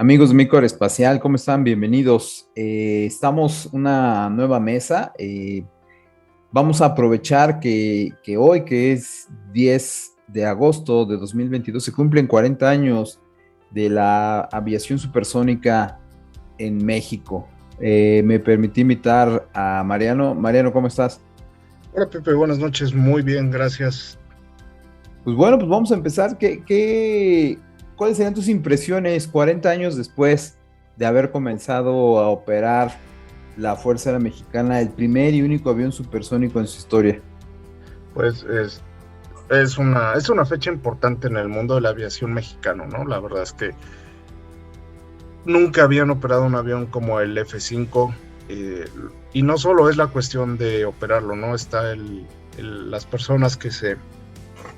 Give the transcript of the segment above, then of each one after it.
Amigos de Micor Espacial, ¿cómo están? Bienvenidos. Estamos una nueva mesa. Vamos a aprovechar que hoy, que es 10 de agosto de 2022, se cumplen 40 años de la aviación supersónica en México. Me permití invitar a Mariano. Mariano, ¿cómo estás? Hola Pepe, buenas noches, muy bien, gracias. Pues bueno, pues vamos a empezar. ¿Cuáles serían tus impresiones 40 años después de haber comenzado a operar la Fuerza Aérea Mexicana, el primer y único avión supersónico en su historia? Pues es una fecha importante en el mundo de la aviación mexicano, ¿no? La verdad es que nunca habían operado un avión como el F-5, y no solo es la cuestión de operarlo, ¿no? Está las personas que se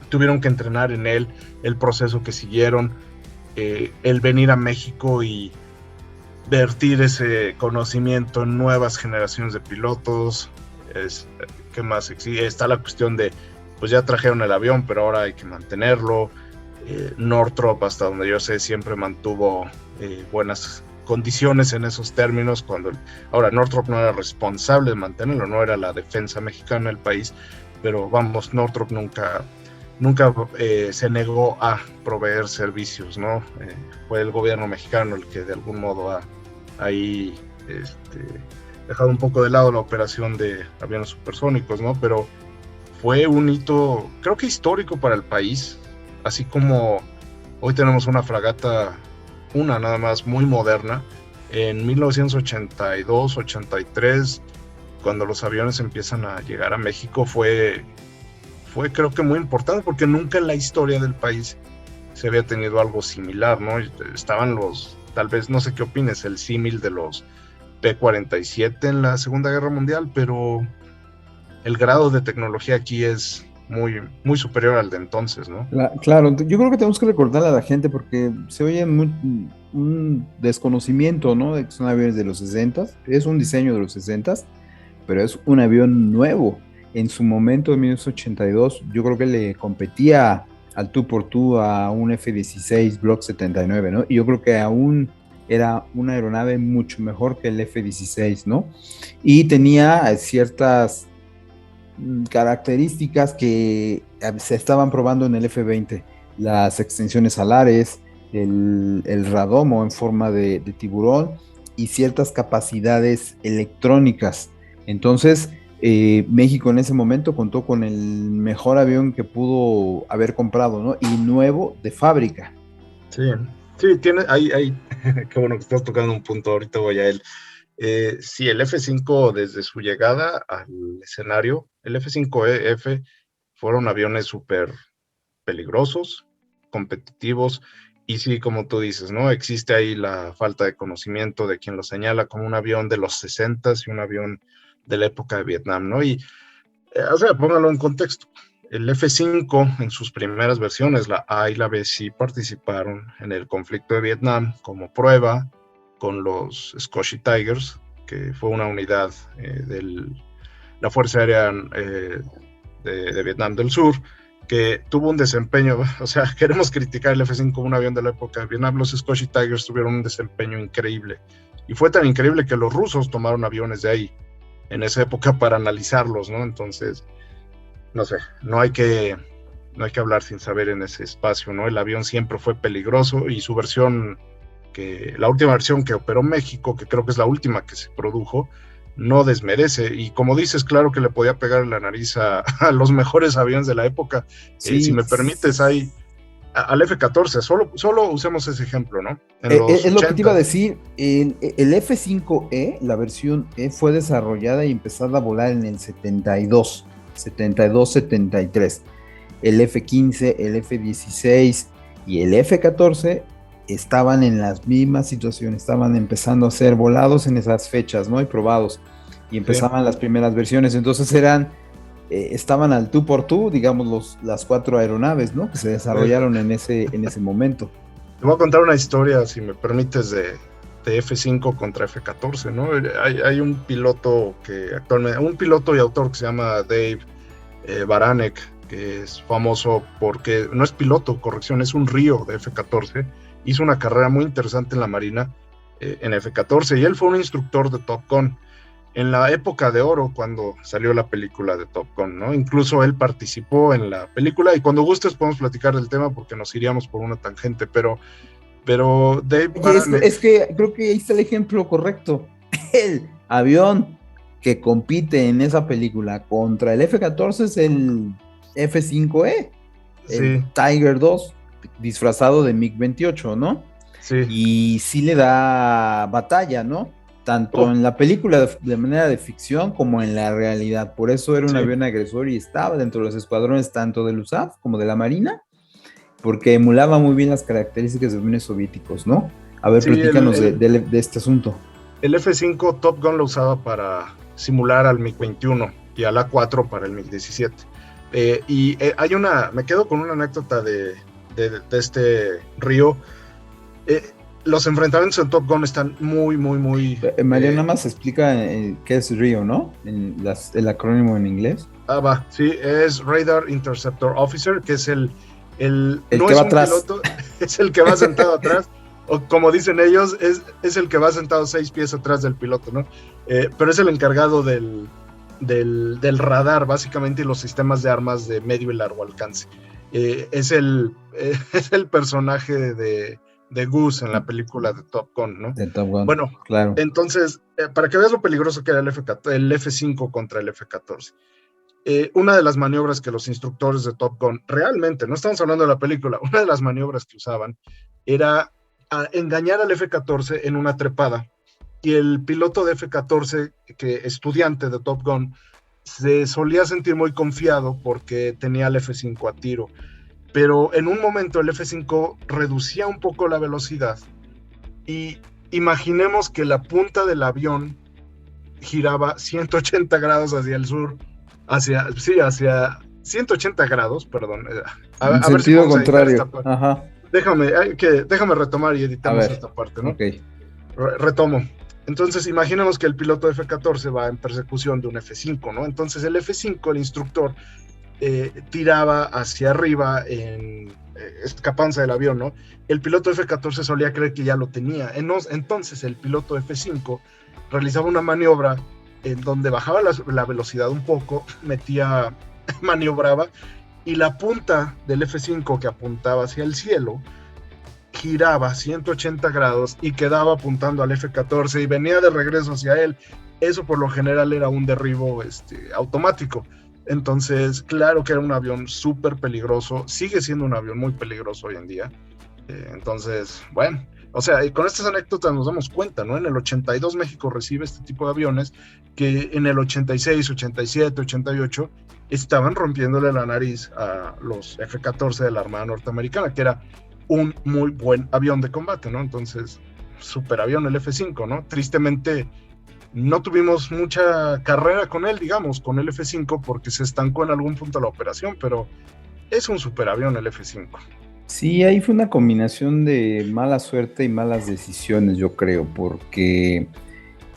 tuvieron que entrenar en él, el proceso que siguieron, el venir a México y vertir ese conocimiento en nuevas generaciones de pilotos. ¿Qué más exige? Está la cuestión de, pues ya trajeron el avión, pero ahora hay que mantenerlo. Northrop, hasta donde yo sé, siempre mantuvo buenas condiciones en esos términos. Ahora, Northrop no era responsable de mantenerlo, no era la defensa mexicana del país, pero vamos, Northrop nunca se negó a proveer servicios, ¿no? Fue el gobierno mexicano el que de algún modo ha ahí dejado un poco de lado la operación de aviones supersónicos, ¿no? Pero fue un hito, creo que histórico para el país, así como hoy tenemos una fragata, una nada más, muy moderna. En 1982-83, cuando los aviones empiezan a llegar a México, fue creo que muy importante, porque nunca en la historia del país se había tenido algo similar, ¿no? Estaban tal vez, no sé qué opines, el símil de los P-47 en la Segunda Guerra Mundial, pero el grado de tecnología aquí es muy, muy superior al de entonces, ¿no? Claro, yo creo que tenemos que recordarle a la gente porque se oye un desconocimiento, ¿no? De que son aviones de los 60, es un diseño de los 60, pero es un avión nuevo. En su momento, en 1982, yo creo que le competía al tú por tú a un F-16 Block 79, ¿no? Y yo creo que aún era una aeronave mucho mejor que el F-16, ¿no? Y tenía ciertas características que se estaban probando en el F-20, las extensiones alares, el radomo en forma de tiburón y ciertas capacidades electrónicas. Entonces, México en ese momento contó con el mejor avión que pudo haber comprado, ¿no? Y nuevo de fábrica. Sí, sí, qué bueno que estás tocando un punto, ahorita voy a él. Sí, el F-5 desde su llegada al escenario, el F-5F fueron aviones súper peligrosos, competitivos, y sí, como tú dices, ¿no? Existe ahí la falta de conocimiento de quien lo señala como un avión de los 60 y un avión de la época de Vietnam, ¿no? Y, o sea, póngalo en contexto. El F-5 en sus primeras versiones, la A y la B, sí participaron en el conflicto de Vietnam como prueba con los Scotchy Tigers, que fue una unidad de la Fuerza Aérea de Vietnam del Sur, que tuvo un desempeño, o sea, queremos criticar el F-5 como un avión de la época de Vietnam, los Scotchy Tigers tuvieron un desempeño increíble, y fue tan increíble que los rusos tomaron aviones de ahí en esa época para analizarlos, ¿no? Entonces, no sé, no hay que hablar sin saber en ese espacio, ¿no? El avión siempre fue peligroso, y la última versión que operó México, que creo que es la última que se produjo, no desmerece, y como dices, claro que le podía pegar en la nariz a los mejores aviones de la época. Si Sí, me permites, al F-14, solo usemos ese ejemplo, ¿no? En es los lo que te iba a 80. decir. El F-5E, la versión E, fue desarrollada y empezada a volar en el 72, 72, 73. El F-15, el F-16 y el F-14 estaban en las mismas situaciones, estaban empezando a ser volados en esas fechas, ¿no? Y probados. Y Sí, empezaban las primeras versiones. Entonces estaban al tú por tú, digamos, las cuatro aeronaves, ¿no? Que se desarrollaron en ese momento. te voy a contar una historia, si me permites, de F-5 contra F-14, ¿no? Hay un piloto un piloto y autor que se llama Dave Baranek, que es famoso porque no es piloto, corrección, es un río de F-14, hizo una carrera muy interesante en la Marina, en F-14, y él fue un instructor de Top Gun en la época de oro cuando salió la película de Top Gun, ¿no? Incluso él participó en la película y cuando gustes podemos platicar del tema porque nos iríamos por una tangente, pero Dave Oye, Baran es que creo que ahí está el ejemplo correcto. El avión que compite en esa película contra el F-14 es el F-5E, el sí, Tiger 2, disfrazado de MiG-28, ¿no? sí, Y sí le da batalla, ¿no? Tanto oh, en la película de manera de ficción como en la realidad. Por eso era un sí, avión agresor y estaba dentro de los escuadrones tanto del USAF como de la Marina, porque emulaba muy bien las características de aviones soviéticos, ¿no? A ver, sí, platícanos de este asunto. el F-5 Top Gun lo usaba para simular al MiG-21 y al A-4 para el MiG-17. Me quedo con una anécdota de este río. Eh, los enfrentamientos en Top Gun están muy, muy, muy... María, nada más explica qué es RIO, ¿no? El acrónimo en inglés. Va, sí, es Radar Interceptor Officer, que es El no que es va un atrás. piloto, es el que va sentado atrás, o como dicen ellos, es el que va sentado 6 pies atrás del piloto, ¿no? Pero es el encargado del radar, básicamente, y los sistemas de armas de medio y largo alcance. Es el personaje de Goose en la película de Top Gun, ¿no? De Top Gun, Bueno, claro. entonces, para que veas lo peligroso que era el F-5 contra el F-14. Una de las maniobras que los instructores de Top Gun, realmente, no estamos hablando de la película, una de las maniobras que usaban era engañar al F-14 en una trepada. Y el piloto de F-14, estudiante de Top Gun, se solía sentir muy confiado porque tenía el F-5 a tiro. Pero en un momento el F-5 reducía un poco la velocidad y imaginemos que la punta del avión giraba 180 grados hacia el sur, hacia 180 grados, perdón. En A ver si sentido podemos editar esta contrario. parte. Ajá. Déjame retomar y A editamos ver. esta parte, ¿no? Ok. Retomo. Entonces, imaginemos que el piloto de F-14 va en persecución de un F-5, ¿no? Entonces, el F-5, el instructor, tiraba hacia arriba escapándose del avión, ¿no? El piloto F-14 solía creer que ya lo tenía. Entonces, el piloto F-5 realizaba una maniobra en donde bajaba la velocidad un poco, maniobraba, y la punta del F-5 que apuntaba hacia el cielo giraba 180 grados y quedaba apuntando al F-14 y venía de regreso hacia él. Eso por lo general era un derribo automático. Entonces, claro que era un avión súper peligroso, sigue siendo un avión muy peligroso hoy en día. Entonces, bueno, o sea, con estas anécdotas nos damos cuenta, ¿no? En el 82 México recibe este tipo de aviones que en el 86, 87, 88 estaban rompiéndole la nariz a los F-14 de la Armada Norteamericana, que era un muy buen avión de combate, ¿no? Entonces, superavión el F-5, ¿no? Tristemente, no tuvimos mucha carrera con él, digamos, con el F-5, porque se estancó en algún punto la operación, pero es un superavión el F-5. Sí, ahí fue una combinación de mala suerte y malas decisiones, yo creo, porque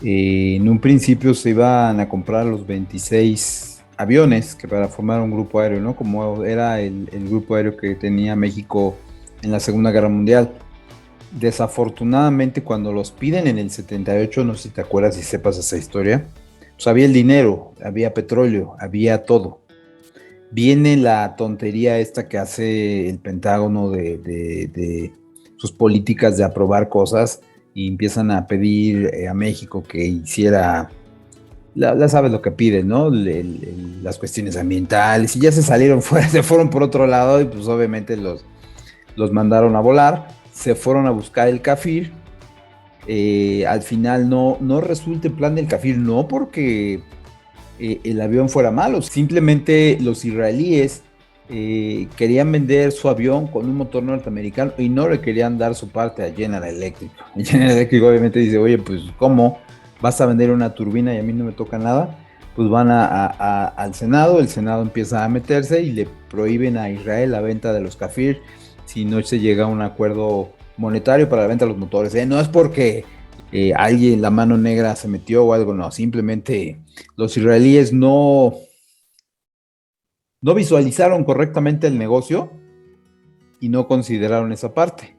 en un principio se iban a comprar los 26 aviones que para formar un grupo aéreo, ¿no? Como era el grupo aéreo que tenía México en la Segunda Guerra Mundial. Desafortunadamente, cuando los piden en el 78, no sé si te acuerdas y sepas esa historia, pues había el dinero, había petróleo, había todo. Viene la tontería esta que hace el Pentágono de sus políticas de aprobar cosas y empiezan a pedir a México que hiciera, sabes lo que piden, ¿no? Las cuestiones ambientales y ya se salieron fuera, se fueron por otro lado y pues obviamente los mandaron a volar, se fueron a buscar el CAFIR. Al final no resulta el plan del CAFIR, no porque el avión fuera malo, simplemente los israelíes querían vender su avión con un motor norteamericano y no le querían dar su parte a General Electric. Y General Electric obviamente dice, oye, pues ¿cómo vas a vender una turbina y a mí no me toca nada? Pues van al Senado, el Senado empieza a meterse y le prohíben a Israel la venta de los CAFIR si no se llega a un acuerdo monetario para la venta de los motores. No es porque alguien, la mano negra se metió o algo, no, simplemente los israelíes no visualizaron correctamente el negocio y no consideraron esa parte.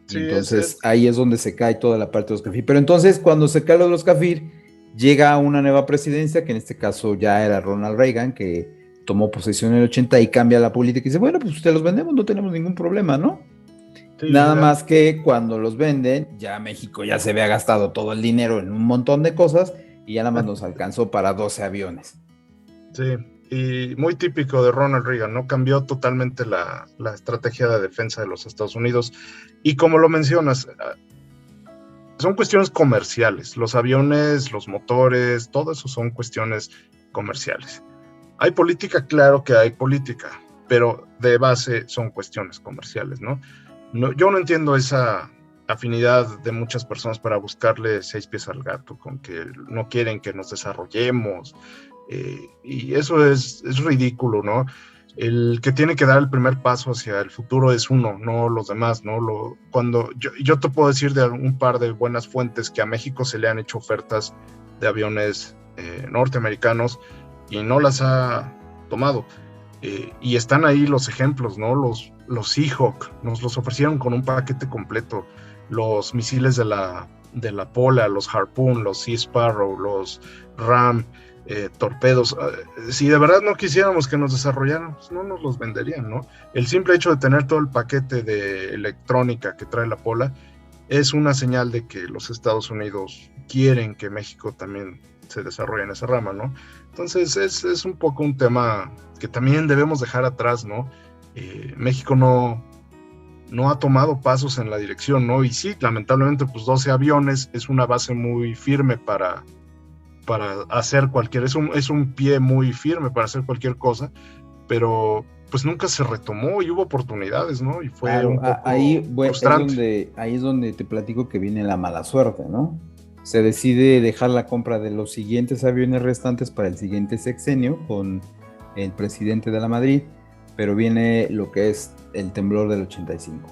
Y Sí, entonces ahí es donde se cae toda la parte de los Cafir. Pero entonces cuando se cae lo de los Cafir, llega una nueva presidencia, que en este caso ya era Ronald Reagan, que tomó posesión en el 80 y cambia la política y dice, bueno, pues te los vendemos, no tenemos ningún problema, ¿no? sí, Nada más que cuando los venden, ya México ya se había gastado todo el dinero en un montón de cosas y ya nada más nos alcanzó para 12 aviones. sí, y muy típico de Ronald Reagan, ¿no? Cambió totalmente la estrategia de defensa de los Estados Unidos. Y como lo mencionas, son cuestiones comerciales. Los aviones, los motores, todo eso son cuestiones comerciales. Hay política, claro que hay política, pero de base son cuestiones comerciales, ¿no? Yo no entiendo esa afinidad de muchas personas para buscarle 6 pies al gato, con que no quieren que nos desarrollemos, y eso es ridículo, ¿no? El que tiene que dar el primer paso hacia el futuro es uno, no los demás, ¿no? Cuando yo te puedo decir de un par de buenas fuentes que a México se le han hecho ofertas de aviones norteamericanos y no las ha tomado. Y están ahí los ejemplos, ¿no? Los Seahawk nos los ofrecieron con un paquete completo. Los misiles de la Pola, los Harpoon, los Sea Sparrow, los Ram, torpedos. Si de verdad no quisiéramos que nos desarrollaran, pues no nos los venderían, ¿no? El simple hecho de tener todo el paquete de electrónica que trae la Pola es una señal de que los Estados Unidos quieren que México también se desarrolle en esa rama, ¿no? Entonces es un poco un tema que también debemos dejar atrás, ¿no? México no ha tomado pasos en la dirección, ¿no? Y sí, lamentablemente, pues 12 aviones es una base muy firme para hacer es un pie muy firme para hacer cualquier cosa, pero pues nunca se retomó y hubo oportunidades, ¿no? Y fue Claro, un poco frustrante. Ahí es donde te platico que viene la mala suerte, ¿no? Se decide dejar la compra de los siguientes aviones restantes para el siguiente sexenio con el presidente de la Madrid, pero viene lo que es el temblor del 85,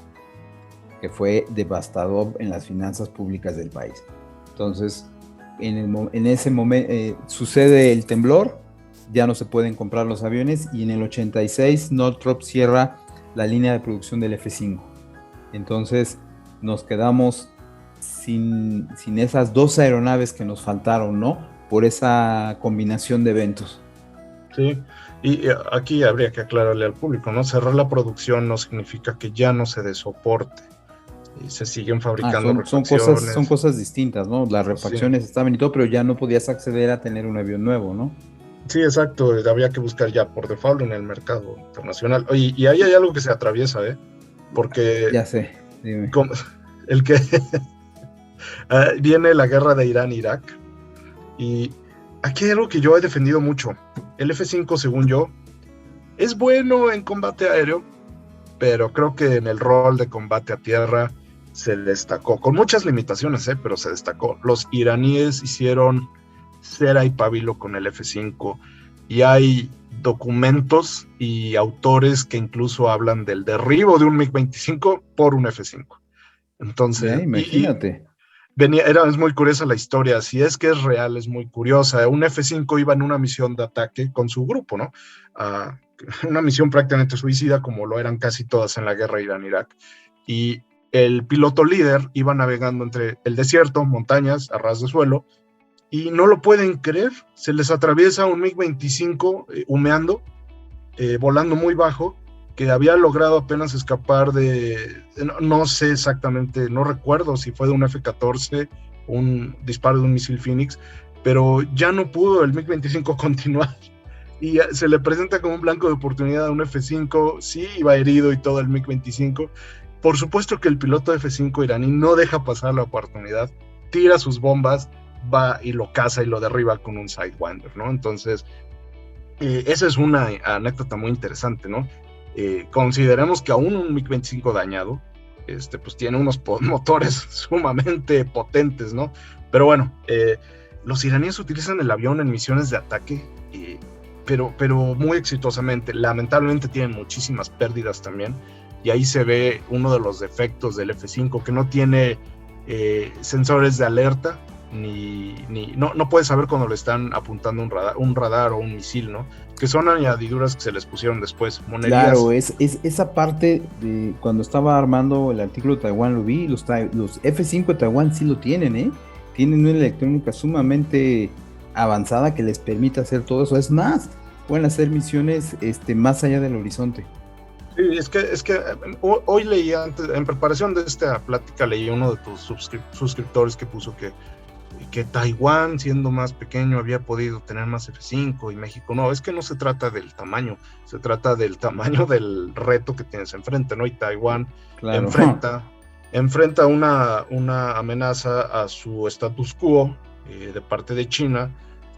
que fue devastador en las finanzas públicas del país. Entonces, en ese momento sucede el temblor, ya no se pueden comprar los aviones y en el 86 Northrop cierra la línea de producción del F-5. Entonces nos quedamos sin esas 2 aeronaves que nos faltaron, ¿no? Por esa combinación de eventos. Sí, y aquí habría que aclararle al público, ¿no? Cerrar la producción no significa que ya no se dé soporte. Y se siguen fabricando refacciones. Son cosas distintas, ¿no? Las refacciones estaban y todo, pero ya no podías acceder a tener un avión nuevo, ¿no? Sí, exacto, había que buscar ya por default en el mercado internacional. Oye, y ahí hay algo que se atraviesa, porque ya sé, dime. El que viene la guerra de Irán-Irak, y aquí hay algo que yo he defendido mucho. El F-5, según yo, es bueno en combate aéreo, pero creo que en el rol de combate a tierra se destacó, con muchas limitaciones, pero se destacó. Los iraníes hicieron cera y pabilo con el F-5, y hay documentos y autores que incluso hablan del derribo de un MiG-25 por un F-5. Entonces, imagínate. Es muy curiosa la historia, si es que es real, es muy curiosa. Un F-5 iba en una misión de ataque con su grupo, ¿no? Una misión prácticamente suicida, como lo eran casi todas en la guerra Irán-Irak. Y el piloto líder iba navegando entre el desierto, montañas, a ras de suelo, y no lo pueden creer, se les atraviesa un MiG-25 humeando, volando muy bajo, que había logrado apenas escapar no sé exactamente, no recuerdo si fue de un F-14, un disparo de un misil Phoenix, pero ya no pudo el MiG-25 continuar, y se le presenta como un blanco de oportunidad a un F-5, sí iba herido y todo el MiG-25. Por supuesto que el piloto F-5 iraní no deja pasar la oportunidad, tira sus bombas, va y lo caza y lo derriba con un Sidewinder, ¿no? Entonces, esa es una anécdota muy interesante, ¿no? Consideremos que aún un MiG-25 dañado, pues tiene unos motores sumamente potentes, ¿no? Pero bueno, los iraníes utilizan el avión en misiones de ataque, pero muy exitosamente. Lamentablemente tienen muchísimas pérdidas también, y ahí se ve uno de los defectos del F-5, que no tiene sensores de alerta no puede saber cuando le están apuntando un radar o un misil, ¿no? Que son añadiduras que se les pusieron después, monerías. Claro, es esa parte de cuando estaba armando el artículo de Taiwán, lo vi, los F-5 de Taiwán sí lo tienen, ¿eh? Tienen una electrónica sumamente avanzada que les permite hacer todo eso. Es más, pueden hacer misiones más allá del horizonte. Sí, es que hoy leí, antes, en preparación de esta plática, leí uno de tus suscriptores que puso que Taiwán, siendo más pequeño, había podido tener más F-5 y México no. Es que no se trata del tamaño, se trata del tamaño del reto que tienes enfrente, ¿no? Y Taiwán Claro. enfrenta una amenaza a su status quo de parte de China,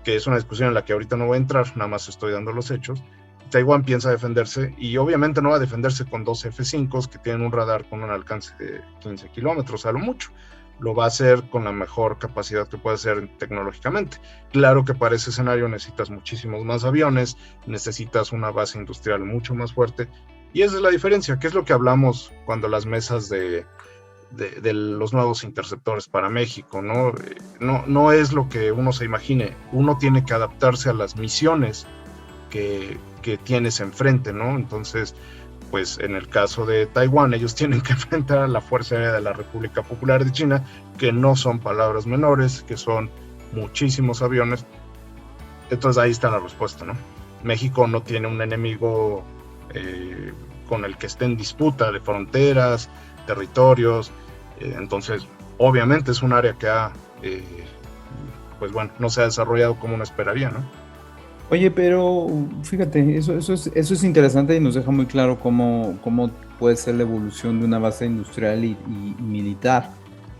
que es una discusión en la que ahorita no voy a entrar, nada más estoy dando los hechos. Taiwán piensa defenderse y obviamente no va a defenderse con dos F-5 que tienen un radar con un alcance de 15 kilómetros a lo mucho. Lo va a hacer con la mejor capacidad que puede hacer tecnológicamente. Claro que para ese escenario necesitas muchísimos más aviones, necesitas una base industrial mucho más fuerte, y esa es la diferencia, que es lo que hablamos cuando las mesas de los nuevos interceptores para México, ¿no? No es lo que uno se imagine, uno tiene que adaptarse a las misiones que tienes enfrente, ¿no? Entonces, pues en el caso de Taiwán, ellos tienen que enfrentar a la Fuerza Aérea de la República Popular de China, que no son palabras menores, que son muchísimos aviones. Entonces ahí está la respuesta, ¿no? México no tiene un enemigo con el que esté en disputa de fronteras, territorios, entonces obviamente es un área que pues bueno, no se ha desarrollado como uno esperaría, ¿no? Oye, pero fíjate, eso es interesante y nos deja muy claro cómo puede ser la evolución de una base industrial y militar.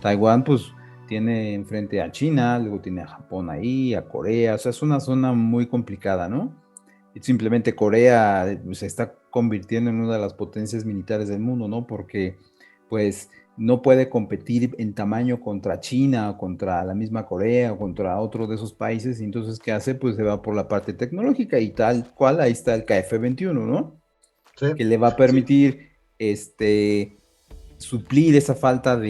Taiwán, pues, tiene enfrente a China, luego tiene a Japón ahí, a Corea, o sea, es una zona muy complicada, ¿no? Y simplemente Corea se está convirtiendo en una de las potencias militares del mundo, ¿no? Porque, pues, no puede competir en tamaño contra China o contra la misma Corea o contra otro de esos países, y entonces, ¿qué hace? Pues se va por la parte tecnológica y tal cual, ahí está el KF-21, ¿no? Sí, Que le va a permitir suplir esa falta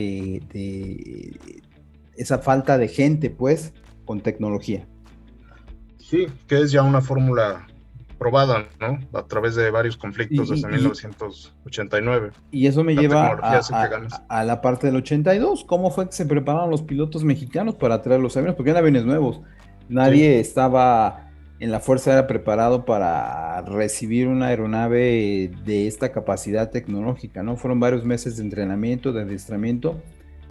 esa falta de gente, pues, con tecnología. Sí, que es ya una fórmula probada, ¿no? A través de varios conflictos desde 1989. Y eso me La lleva tecnología hace que ganes. a la parte del 82. ¿Cómo fue que se prepararon los pilotos mexicanos para traer los aviones? Porque eran aviones nuevos. Nadie Sí. estaba en la Fuerza Aérea preparado para recibir una aeronave de esta capacidad tecnológica, ¿no? Fueron varios meses de entrenamiento, de adiestramiento,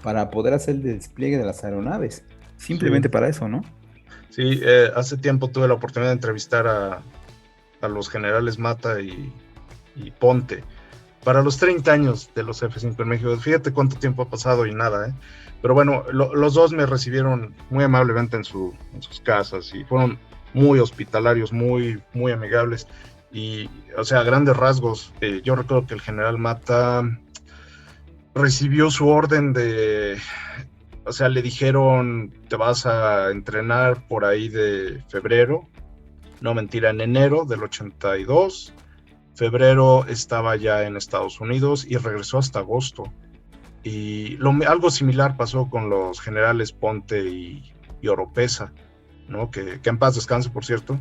para poder hacer el despliegue de las aeronaves. Simplemente Sí. para eso, ¿no? Sí, hace tiempo tuve la oportunidad de entrevistar a los generales Mata y Ponte para los 30 años de los F-5 en México. Fíjate cuánto tiempo ha pasado y nada, ¿eh? Pero bueno, los dos me recibieron muy amablemente en sus casas y fueron muy hospitalarios, muy, muy amigables. Y, o sea, a grandes rasgos, yo recuerdo que el general Mata recibió su orden o sea, le dijeron, te vas a entrenar por ahí de febrero, no mentira, en enero del 82. Febrero estaba ya en Estados Unidos y regresó hasta agosto. Y algo similar pasó con los generales Ponte y Oropesa, ¿no? Que en paz descanse, por cierto.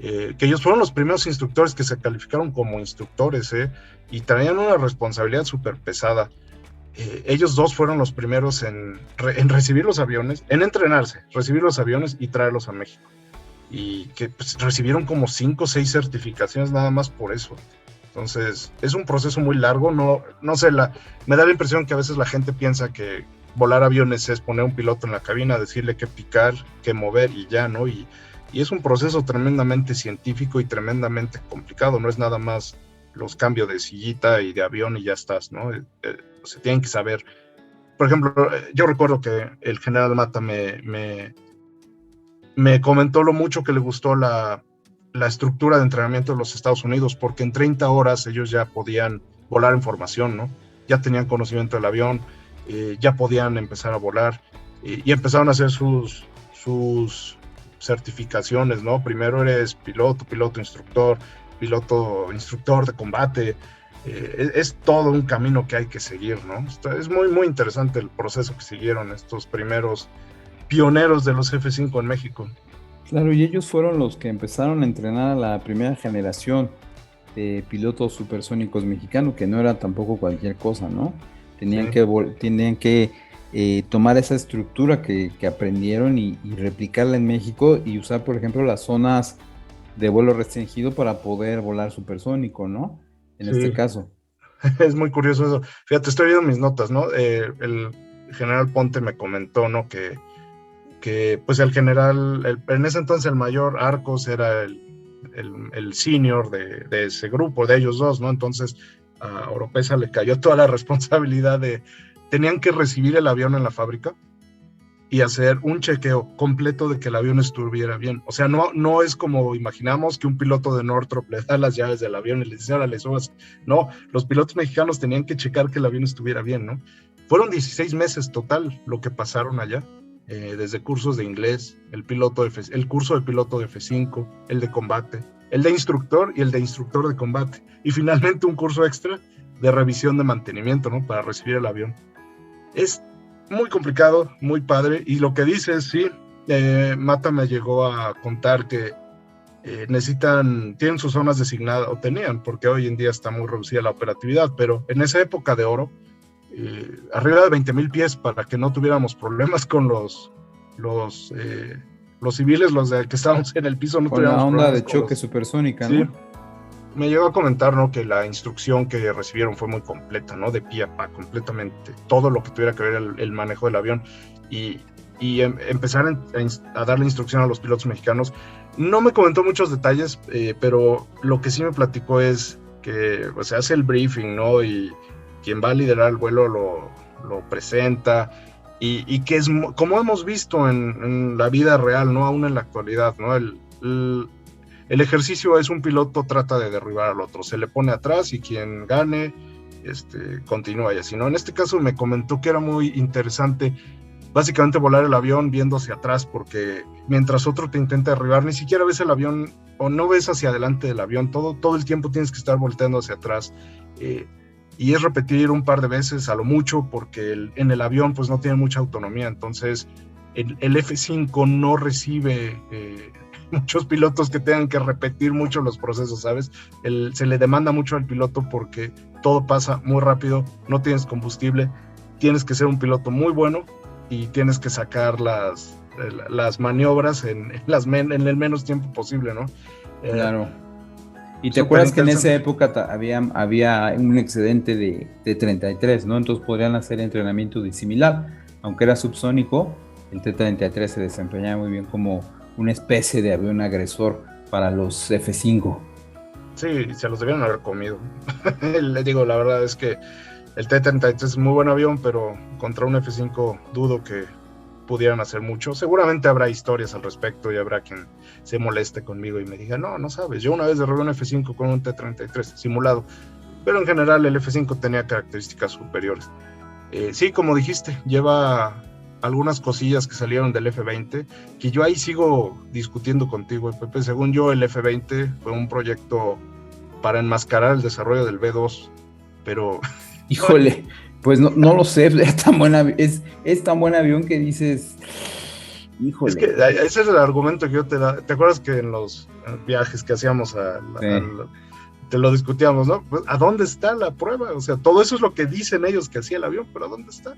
Que ellos fueron los primeros instructores que se calificaron como instructores, y traían una responsabilidad súper pesada. Ellos dos fueron los primeros en recibir los aviones, en entrenarse, recibir los aviones y traerlos a México. Y que pues, recibieron como 5 o 6 certificaciones nada más por eso. Entonces, es un proceso muy largo, no sé, me da la impresión que a veces la gente piensa que volar aviones es poner un piloto en la cabina, decirle qué picar, qué mover y ya, ¿no? Y es un proceso tremendamente científico y tremendamente complicado, no es nada más los cambios de sillita y de avión y ya estás, ¿no? Se tienen que saber. Por ejemplo, yo recuerdo que el general Mata me comentó lo mucho que le gustó la estructura de entrenamiento de los Estados Unidos, porque en 30 horas ellos ya podían volar en formación, ¿no? Ya tenían conocimiento del avión, ya podían empezar a volar, y empezaron a hacer sus certificaciones, ¿no? Primero eres piloto instructor de combate. Es todo un camino que hay que seguir, ¿no? Es muy, muy interesante el proceso que siguieron estos primeros pioneros de los F-5 en México. Claro, y ellos fueron los que empezaron a entrenar a la primera generación de pilotos supersónicos mexicanos, que no era tampoco cualquier cosa, ¿no? Tenían que tomar esa estructura que aprendieron y replicarla en México y usar, por ejemplo, las zonas de vuelo restringido para poder volar supersónico, ¿no? En este caso. Es muy curioso eso. Fíjate, estoy viendo mis notas, ¿no? El general Ponte me comentó, ¿no? Que pues el general, en ese entonces el mayor Arcos era el senior de ese grupo, de ellos dos, ¿no? Entonces a Oropesa le cayó toda la responsabilidad tenían que recibir el avión en la fábrica y hacer un chequeo completo de que el avión estuviera bien. O sea, no es como imaginamos que un piloto de Northrop le da las llaves del avión y le dice, ahora le subas. No, los pilotos mexicanos tenían que checar que el avión estuviera bien, ¿no? Fueron 16 meses total lo que pasaron allá. Desde cursos de inglés, el curso de piloto de F5, el de combate, el de instructor y el de instructor de combate, y finalmente un curso extra de revisión de mantenimiento, ¿no? Para recibir el avión. Es muy complicado, muy padre, y lo que dice es, sí, Mata me llegó a contar que tienen sus zonas designadas, o tenían, porque hoy en día está muy reducida la operatividad, pero en esa época de oro, arriba de 20,000 pies para que no tuviéramos problemas con los civiles, los de que estábamos en el piso, no con tuviéramos la onda problemas de choque supersónica, sí, ¿no? Me llegó a comentar, ¿no? Que la instrucción que recibieron fue muy completa, ¿no? De pie a pa, completamente, todo lo que tuviera que ver el manejo del avión, y empezar a darle instrucción a los pilotos mexicanos. No me comentó muchos detalles, pero lo que sí me platicó es que se hace el briefing, ¿no? Y quien va a liderar el vuelo lo presenta, y que es como hemos visto en la vida real, ¿no? Aún en la actualidad, ¿no? El ejercicio es un piloto trata de derribar al otro, se le pone atrás y quien gane continúa y así, ¿no? En este caso me comentó que era muy interesante básicamente volar el avión viendo hacia atrás, porque mientras otro te intenta derribar, ni siquiera ves el avión o no ves hacia adelante del avión, todo el tiempo tienes que estar volteando hacia atrás, y es repetir un par de veces a lo mucho, porque en el avión pues no tiene mucha autonomía. Entonces el F5 no recibe muchos pilotos que tengan que repetir mucho los procesos, ¿sabes? Se le demanda mucho al piloto porque todo pasa muy rápido, no tienes combustible, tienes que ser un piloto muy bueno y tienes que sacar las maniobras en el menos tiempo posible, ¿no? Claro. Y te acuerdas que en esa época había un excedente de 33, ¿no? Entonces podrían hacer entrenamiento similar. Aunque era subsónico, el T-33 se desempeñaba muy bien como una especie de avión agresor para los F-5. Sí, se los debieron haber comido. Le digo, la verdad es que el T-33 es muy buen avión, pero contra un F-5 dudo que pudieran hacer mucho. Seguramente habrá historias al respecto y habrá quien se moleste conmigo y me diga, no sabes, yo una vez derribé un F-5 con un T-33 simulado, pero en general el F-5 tenía características superiores. Sí, como dijiste, lleva algunas cosillas que salieron del F-20, que yo ahí sigo discutiendo contigo, Pepe. Según yo, el F-20 fue un proyecto para enmascarar el desarrollo del B-2, pero... Híjole, pues no lo sé, es tan buen avión que dices... Híjole. Es que ese es el argumento que yo te da. ¿Te acuerdas que en los viajes que hacíamos te lo discutíamos, ¿no? Pues, ¿a dónde está la prueba? O sea, todo eso es lo que dicen ellos que hacía el avión, pero ¿a dónde está?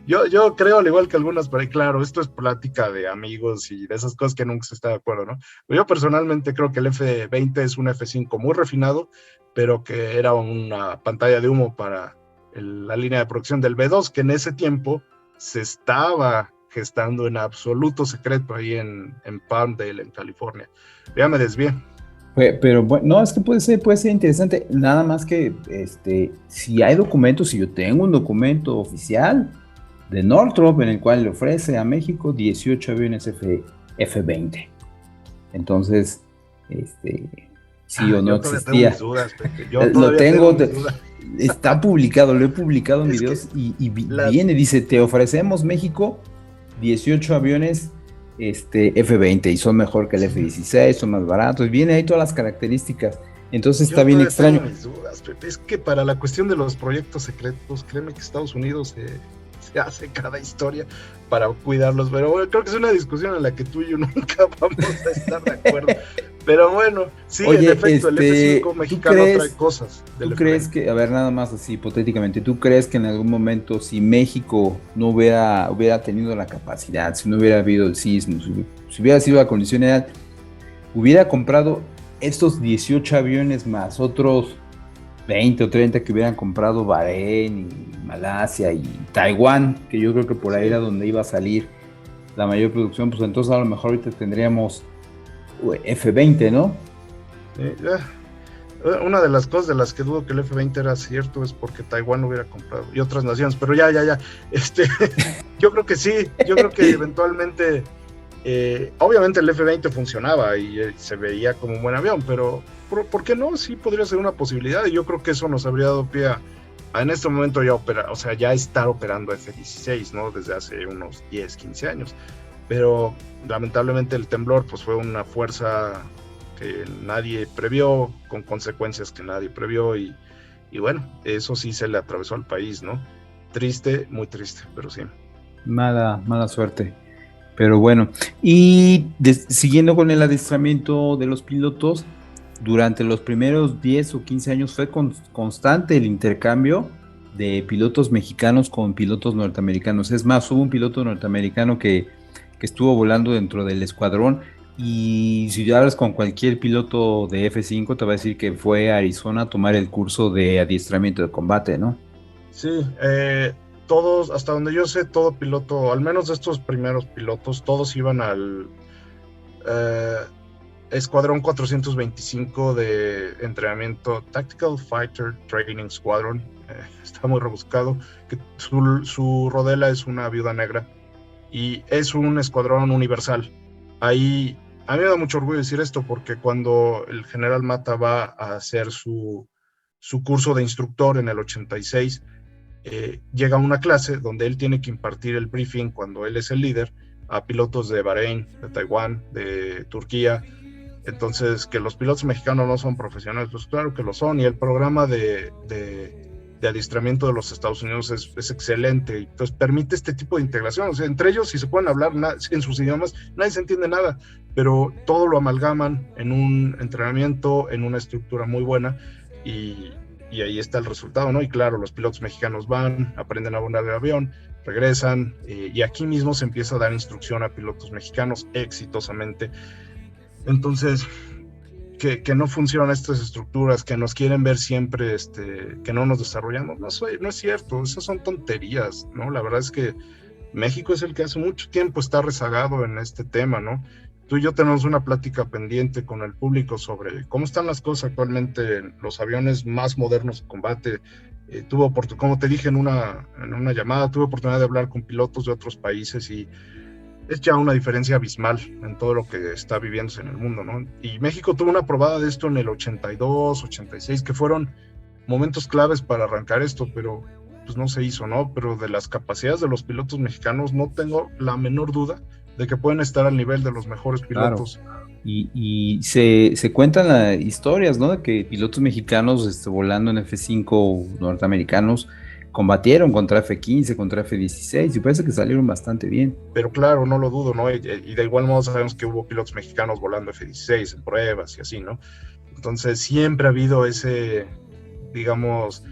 Yo creo, al igual que algunas, pero claro, esto es plática de amigos y de esas cosas que nunca se está de acuerdo, ¿no? Pero yo personalmente creo que el F-20 es un F-5 muy refinado, pero que era una pantalla de humo para la línea de producción del B-2, que en ese tiempo se estaba gestando en absoluto secreto ahí en Palmdale, en California. Ya me desvié. Pero bueno, no, es que puede ser interesante, nada más que si hay documentos, si yo tengo un documento oficial de Northrop en el cual le ofrece a México 18 aviones F-20. Entonces, sí o no existía. Lo tengo, está publicado, lo he publicado en videos y viene, dice, te ofrecemos México 18 aviones F-20 y son mejor que el F-16, son más baratos, viene ahí todas las características, entonces está bien extraño. Mis dudas, Pepe. Es que para la cuestión de los proyectos secretos, créeme que Estados Unidos se hace cada historia para cuidarlos, pero bueno, creo que es una discusión en la que tú y yo nunca vamos a estar de acuerdo. Pero bueno, sí, en Oye, efecto, el F5 mexicano trae cosas del tú crees F20. que, a ver, nada más así hipotéticamente, tú crees que en algún momento si México no hubiera tenido la capacidad, si no hubiera habido el sismo, si hubiera sido la condición ideal, hubiera comprado estos 18 aviones más otros 20 o 30 que hubieran comprado Bahrein y Malasia y Taiwán, que yo creo que por ahí era Sí, donde iba a salir la mayor producción, pues entonces a lo mejor ahorita tendríamos F-20, ¿no? una de las cosas de las que dudo que el F-20 era cierto es porque Taiwán lo hubiera comprado y otras naciones, pero ya, este, yo creo que sí, yo creo que eventualmente, obviamente el F-20 funcionaba y se veía como un buen avión, pero ¿por qué no? Sí podría ser una posibilidad y yo creo que eso nos habría dado pie a en este momento ya operar, o sea, ya estar operando F-16, ¿no? Desde hace unos 10, 15 años, pero lamentablemente el temblor pues fue una fuerza que nadie previó, con consecuencias que nadie previó y bueno, eso sí se le atravesó al país, ¿no? Triste, muy triste, pero sí. Mala suerte. Pero bueno, y siguiendo con el adiestramiento de los pilotos, durante los primeros 10 o 15 años fue constante el intercambio de pilotos mexicanos con pilotos norteamericanos. Es más, hubo un piloto norteamericano que estuvo volando dentro del escuadrón y si hablas con cualquier piloto de F5 te va a decir que fue a Arizona a tomar el curso de adiestramiento de combate, ¿no? Sí, todos, hasta donde yo sé, todo piloto, al menos de estos primeros pilotos, todos iban al eh, Escuadrón 425 de entrenamiento Tactical Fighter Training Squadron. Está muy rebuscado, que su rodela es una viuda negra y es un escuadrón universal. Ahí, a mí me da mucho orgullo decir esto porque cuando el general Mata va a hacer su curso de instructor en el 86, llega a una clase donde él tiene que impartir el briefing cuando él es el líder a pilotos de Bahrein, de Taiwán, de Turquía. Entonces, que los pilotos mexicanos no son profesionales, pues claro que lo son, y el programa de adiestramiento de los Estados Unidos es excelente, entonces permite este tipo de integración, o sea, entre ellos si se pueden hablar en sus idiomas, nadie se entiende nada, pero todo lo amalgaman en un entrenamiento, en una estructura muy buena, y, y ahí está el resultado, ¿no? Y claro, los pilotos mexicanos van, aprenden a volar el avión, regresan, y aquí mismo se empieza a dar instrucción a pilotos mexicanos exitosamente. Entonces, que no funcionan estas estructuras, que nos quieren ver siempre, que no nos desarrollamos, no es cierto, esas son tonterías, ¿no? La verdad es que México es el que hace mucho tiempo está rezagado en este tema, ¿no? Tú y yo tenemos una plática pendiente con el público sobre cómo están las cosas actualmente en los aviones más modernos de combate. Como te dije en una llamada, tuve oportunidad de hablar con pilotos de otros países y es ya una diferencia abismal en todo lo que está viviéndose en el mundo, ¿no? Y México tuvo una probada de esto en el 82, 86, que fueron momentos claves para arrancar esto, pero pues no se hizo, ¿no? Pero de las capacidades de los pilotos mexicanos no tengo la menor duda de que pueden estar al nivel de los mejores Claro. pilotos. Y se cuentan historias, ¿no? De que pilotos mexicanos volando en F-5 norteamericanos combatieron contra F-15, contra F-16 y parece que salieron bastante bien. Pero claro, no lo dudo, ¿no? Y de igual modo sabemos que hubo pilotos mexicanos volando F-16 en pruebas y así, ¿no? Entonces siempre ha habido ese, digamos,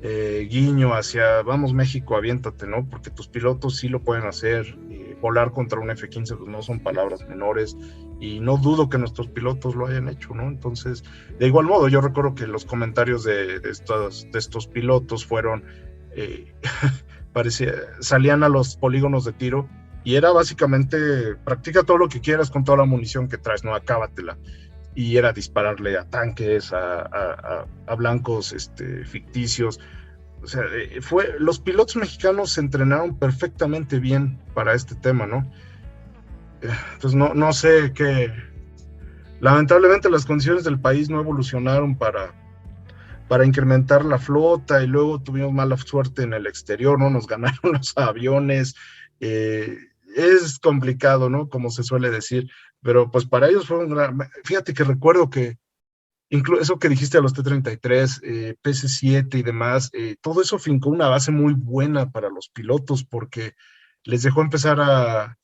guiño hacia, vamos México, aviéntate, ¿no? Porque tus pilotos sí lo pueden hacer, volar contra un F-15 pues no son palabras menores, y no dudo que nuestros pilotos lo hayan hecho, ¿no? Entonces, de igual modo, yo recuerdo que los comentarios de estos pilotos fueron, eh, salían a los polígonos de tiro, y era básicamente, practica todo lo que quieras con toda la munición que traes, ¿no? Acábatela, y era dispararle a tanques, a blancos ficticios. O sea, los pilotos mexicanos se entrenaron perfectamente bien para este tema, ¿no? Entonces no sé qué. Lamentablemente las condiciones del país no evolucionaron para incrementar la flota y luego tuvimos mala suerte en el exterior, ¿no? Nos ganaron los aviones. eh, es complicado, ¿no? Como se suele decir, pero pues para ellos fue un gran. Fíjate que recuerdo que Incluso eso que dijiste a los T-33, PC-7 y demás, todo eso fincó una base muy buena para los pilotos porque les dejó empezar a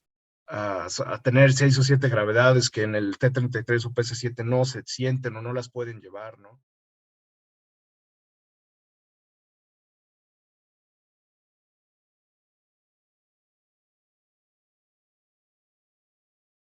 tener 6 o 7 gravedades que en el T-33 o PC-7 no se sienten o no las pueden llevar, ¿no?